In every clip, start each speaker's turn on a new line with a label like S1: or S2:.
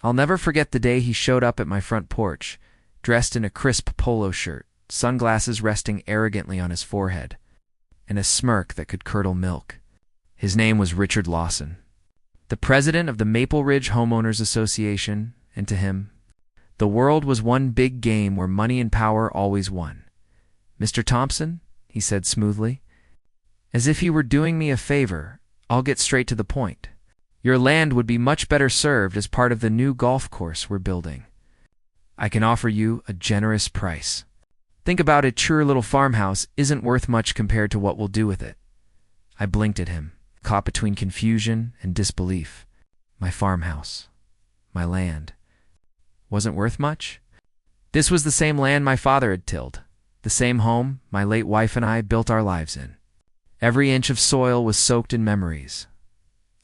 S1: I'll never forget the day he showed up at my front porch, dressed in a crisp polo shirt, sunglasses resting arrogantly on his forehead, and a smirk that could curdle milk. His name was Richard Lawson, the president of the Maple Ridge Homeowners Association, and to him, the world was one big game where money and power always won. "Mr. Thompson," he said smoothly, as if he were doing me a favor, "I'll get straight to the point. Your land would be much better served as part of the new golf course we're building. I can offer you a generous price. Think about it, your little farmhouse isn't worth much compared to what we'll do with it." I blinked at him, caught between confusion and disbelief. My farmhouse, my land, wasn't worth much? This was the same land my father had tilled, the same home my late wife and I built our lives in. Every inch of soil was soaked in memories.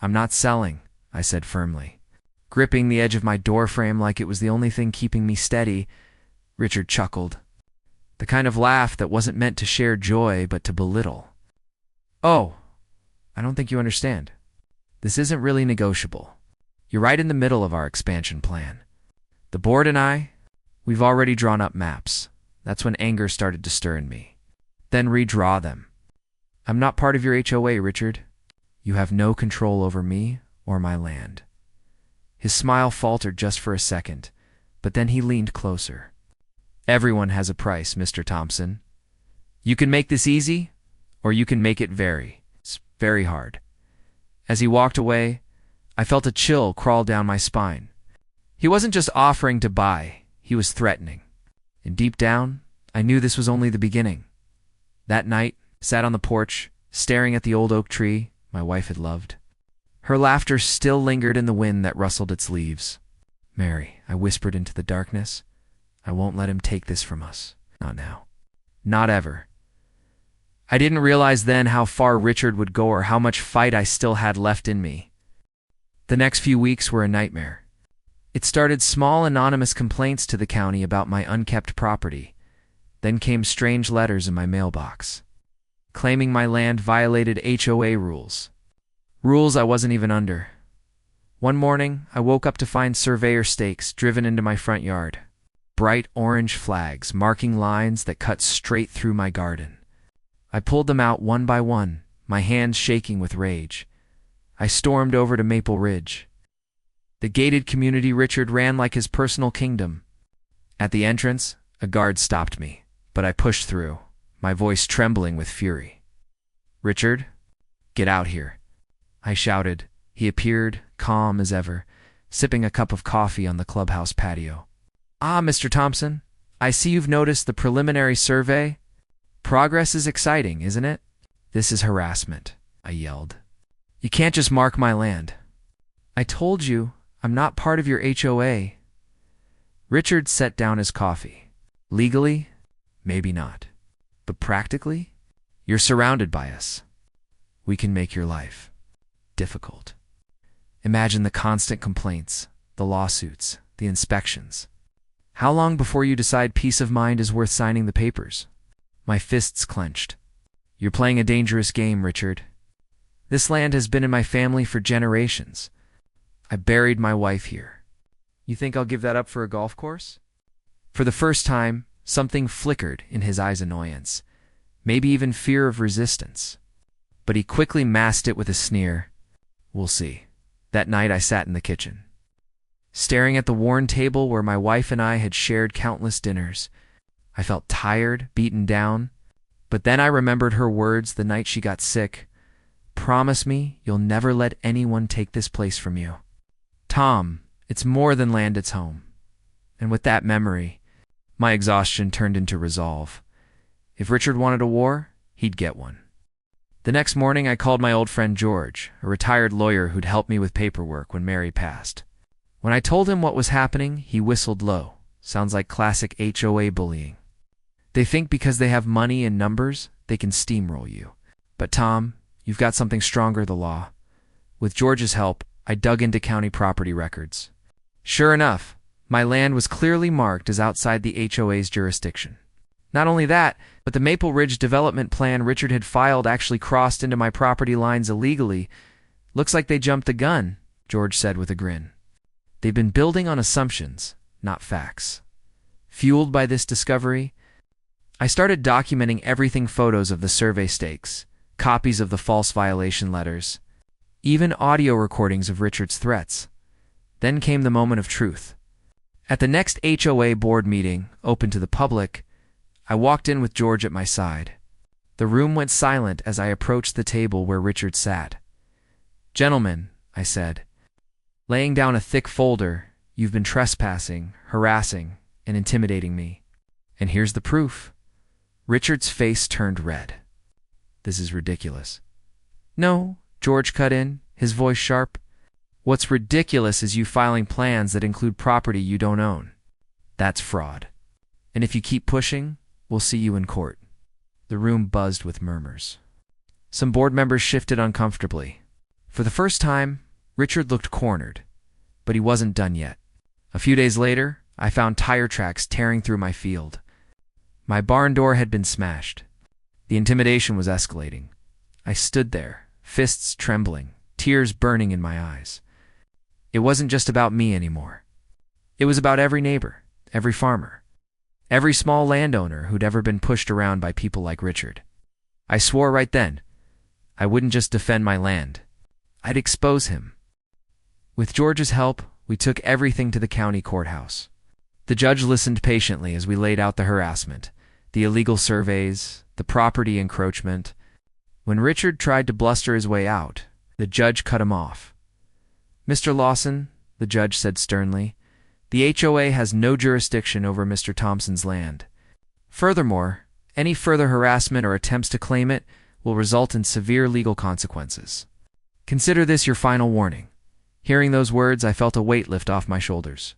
S1: "I'm not selling," I said firmly, gripping the edge of my doorframe like it was the only thing keeping me steady. Richard chuckled, the kind of laugh that wasn't meant to share joy but to belittle. "Oh, I don't think you understand. This isn't really negotiable. You're right in the middle of our expansion plan. The board and we've already drawn up maps." That's when anger started to stir in me. "Then redraw them. I'm not part of your HOA, Richard. You have no control over me or my land." His smile faltered just for a second, but then he leaned closer. "Everyone has a price, Mr. Thompson. You can make this easy, or you can make it very hard." As he walked away, I felt a chill crawl down my spine. He wasn't just offering to buy, he was threatening. And deep down, I knew this was only the beginning. That night, I sat on the porch, staring at the old oak tree my wife had loved. Her laughter still lingered in the wind that rustled its leaves. "Mary," I whispered into the darkness, "I won't let him take this from us. Not now. Not ever." I didn't realize then how far Richard would go or how much fight I still had left in me. The next few weeks were a nightmare. It started small anonymous complaints to the county about my unkept property. Then came strange letters in my mailbox, claiming my land violated HOA rules. Rules I wasn't even under. One morning, I woke up to find surveyor stakes driven into my front yard. Bright orange flags marking lines that cut straight through my garden. I pulled them out one by one, my hands shaking with rage. I stormed over to Maple Ridge. The gated community Richard ran like his personal kingdom. At the entrance, a guard stopped me, but I pushed through, my voice trembling with fury. "Richard, get out here," I shouted. He appeared, calm as ever, sipping a cup of coffee on the clubhouse patio. "Ah, Mr. Thompson, I see you've noticed the preliminary survey. Progress is exciting, isn't it?" "This is harassment," I yelled. "You can't just mark my land." "I told you, I'm not part of your HOA." Richard set down his coffee. "Legally, maybe not. But practically, you're surrounded by us. We can make your life difficult. Imagine the constant complaints, the lawsuits, the inspections. How long before you decide peace of mind is worth signing the papers?" My fists clenched. "You're playing a dangerous game, Richard. This land has been in my family for generations. I buried my wife here. You think I'll give that up for a golf course?" For the first time, something flickered in his eyes' annoyance, maybe even fear of resistance. But he quickly masked it with a sneer. "We'll see." That night I sat in the kitchen, staring at the worn table where my wife and I had shared countless dinners. I felt tired, beaten down, but then I remembered her words the night she got sick. "Promise me you'll never let anyone take this place from you." "Tom, it's more than land, it's home." And with that memory, my exhaustion turned into resolve. If Richard wanted a war, he'd get one. The next morning I called my old friend George, a retired lawyer who'd helped me with paperwork when Mary passed. When I told him what was happening, he whistled low. Sounds like classic HOA bullying. They think because they have money and numbers, they can steamroll you. But Tom, you've got something stronger, the law. With George's help, I dug into county property records. Sure enough, my land was clearly marked as outside the HOA's jurisdiction. Not only that, but the Maple Ridge development plan Richard had filed actually crossed into my property lines illegally. "Looks like they jumped the gun," George said with a grin. They've been building on assumptions, not facts. Fueled by this discovery, I started documenting everything: photos of the survey stakes, copies of the false violation letters, even audio recordings of Richard's threats. Then came the moment of truth. At the next HOA board meeting, open to the public, I walked in with George at my side. The room went silent as I approached the table where Richard sat. "Gentlemen," I said, laying down a thick folder, "you've been trespassing, harassing, and intimidating me. And here's the proof." Richard's face turned red. "This is ridiculous." "No," George cut in, his voice sharp. "What's ridiculous is you filing plans that include property you don't own. That's fraud. And if you keep pushing, we'll see you in court." The room buzzed with murmurs. Some board members shifted uncomfortably. For the first time, Richard looked cornered, but he wasn't done yet. A few days later, I found tire tracks tearing through my field. My barn door had been smashed. The intimidation was escalating. I stood there, fists trembling, tears burning in my eyes. It wasn't just about me anymore. It was about every neighbor, every farmer, every small landowner who'd ever been pushed around by people like Richard. I swore right then, I wouldn't just defend my land. I'd expose him. With George's help, we took everything to the county courthouse. The judge listened patiently as we laid out the harassment, the illegal surveys, the property encroachment. When Richard tried to bluster his way out, the judge cut him off. "Mr. Lawson," the judge said sternly, "the HOA has no jurisdiction over Mr. Thompson's land. Furthermore, any further harassment or attempts to claim it will result in severe legal consequences. Consider this your final warning." Hearing those words, I felt a weight lift off my shoulders.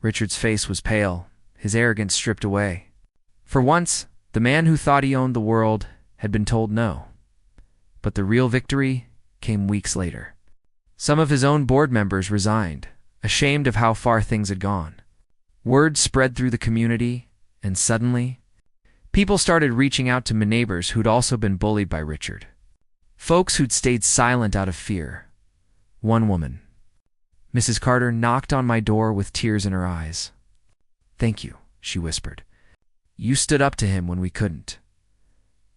S1: Richard's face was pale, his arrogance stripped away. For once, the man who thought he owned the world had been told no. But the real victory came weeks later. Some of his own board members resigned, ashamed of how far things had gone. Word spread through the community, and suddenly, people started reaching out to neighbors who'd also been bullied by Richard. Folks who'd stayed silent out of fear. One woman, Mrs. Carter, knocked on my door with tears in her eyes. "Thank you," she whispered. "You stood up to him when we couldn't."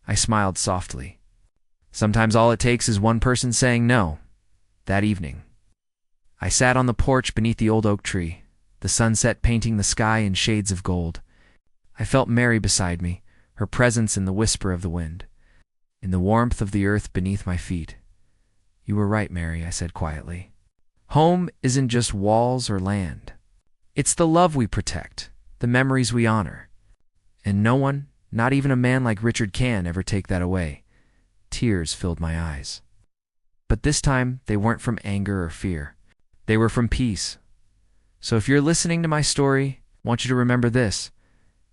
S1: I smiled softly. Sometimes all it takes is one person saying no. That evening, I sat on the porch beneath the old oak tree, the sunset painting the sky in shades of gold. I felt Mary beside me, her presence in the whisper of the wind, in the warmth of the earth beneath my feet. "You were right, Mary," I said quietly. "Home isn't just walls or land. It's the love we protect, the memories we honor. And no one, not even a man like Richard, can ever take that away." Tears filled my eyes. But this time, they weren't from anger or fear. They were from peace. So if you're listening to my story, I want you to remember this.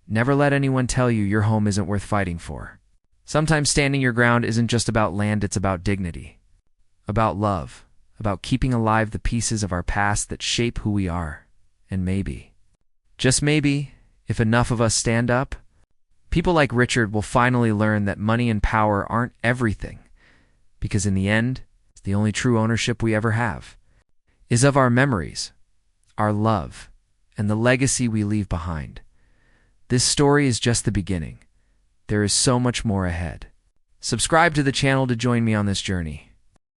S1: Never let anyone tell you your home isn't worth fighting for. Sometimes standing your ground isn't just about land, it's about dignity, about love, about keeping alive the pieces of our past that shape who we are. And maybe, just maybe, if enough of us stand up, people like Richard will finally learn that money and power aren't everything, because in the end, the only true ownership we ever have is of our memories, our love, and the legacy we leave behind. This story is just the beginning. There is so much more ahead. Subscribe to the channel to join me on this journey.